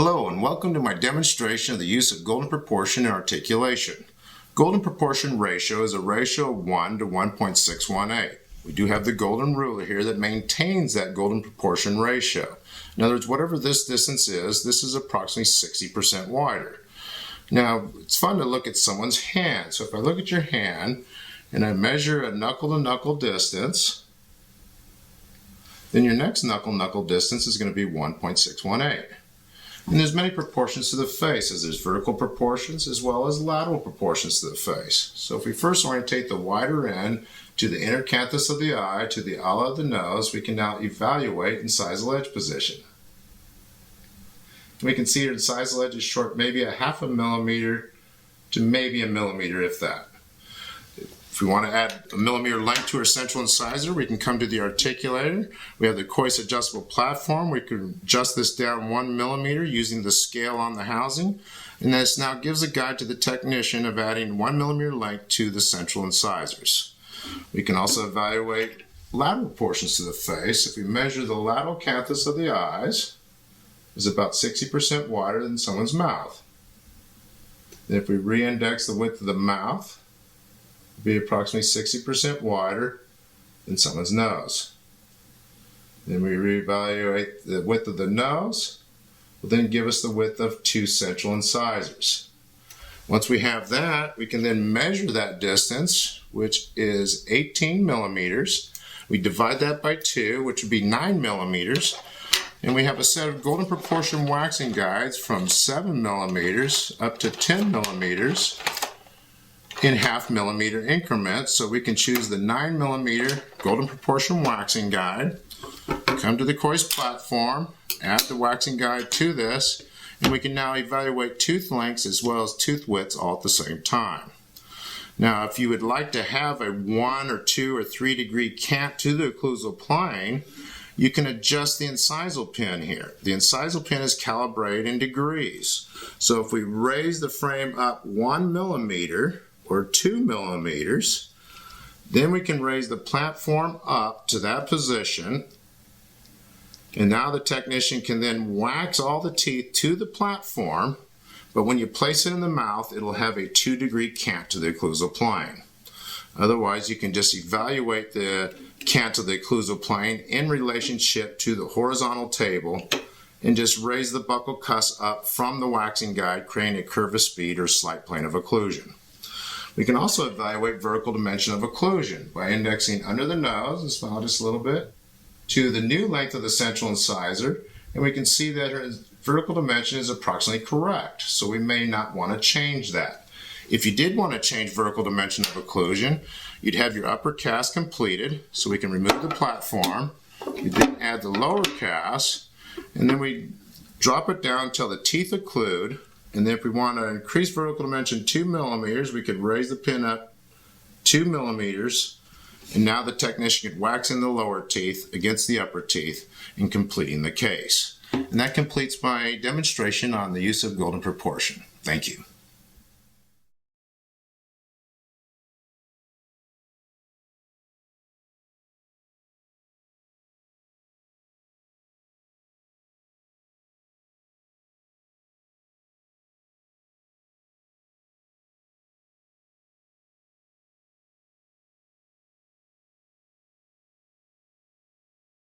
Hello and welcome to my demonstration of the use of golden proportion in articulation. Golden proportion ratio is a ratio of 1 to 1.618. We do have the golden ruler here that maintains that golden proportion ratio. In other words, whatever this distance is, this is approximately 60% wider. Now, it's fun to look at someone's hand. So if I look at your hand and I measure a knuckle-to-knuckle distance, then your next knuckle-knuckle distance is going to be 1.618. And there's many proportions to the face, as there's vertical proportions as well as lateral proportions to the face. So if we first orientate the wider end to the inner canthus of the eye, to the ala of the nose, we can now evaluate incisal edge position. We can see that incisal edge is short maybe a half a millimeter to maybe a millimeter, if that. If we want to add a millimeter length to our central incisor, we can come to the articulator. We have the coist adjustable platform. We can adjust this down 1 millimeter using the scale on the housing. And this now gives a guide to the technician of adding 1 millimeter length to the central incisors. We can also evaluate lateral portions to the face. If we measure the lateral canthus of the eyes, it's about 60% wider than someone's mouth. Then if we re-index the width of the mouth, be approximately 60% wider than someone's nose. Then we reevaluate the width of the nose, will then give us the width of 2 central incisors. Once we have that, we can then measure that distance, which is 18 millimeters. We divide that by 2, which would be 9 millimeters. And we have a set of golden proportion waxing guides from 7 millimeters up to 10 millimeters in half millimeter increments. So we can choose the 9 millimeter golden proportion waxing guide, come to the coist platform, add the waxing guide to this, and we can now evaluate tooth lengths as well as tooth widths all at the same time. Now, if you would like to have a 1 or 2 or 3 degree cant to the occlusal plane, you can adjust the incisal pin here. The incisal pin is calibrated in degrees. So if we raise the frame up 1 millimeter or 2 millimeters, then we can raise the platform up to that position, and now the technician can then wax all the teeth to the platform, but when you place it in the mouth, it'll have a 2 degree cant to the occlusal plane. Otherwise, you can just evaluate the cant of the occlusal plane in relationship to the horizontal table and just raise the buccal cusp up from the waxing guide, creating a curve of speed or slight plane of occlusion. We can also evaluate vertical dimension of occlusion by indexing under the nose, and smile just a little bit, to the new length of the central incisor, and we can see that her vertical dimension is approximately correct, so we may not want to change that. If you did want to change vertical dimension of occlusion, you'd have your upper cast completed, so we can remove the platform, we then add the lower cast, and then we drop it down until the teeth occlude. And then if we want to increase vertical dimension 2 millimeters, we could raise the pin up 2 millimeters, and now the technician could wax in the lower teeth against the upper teeth in completing the case. And that completes my demonstration on the use of golden proportion. Thank you.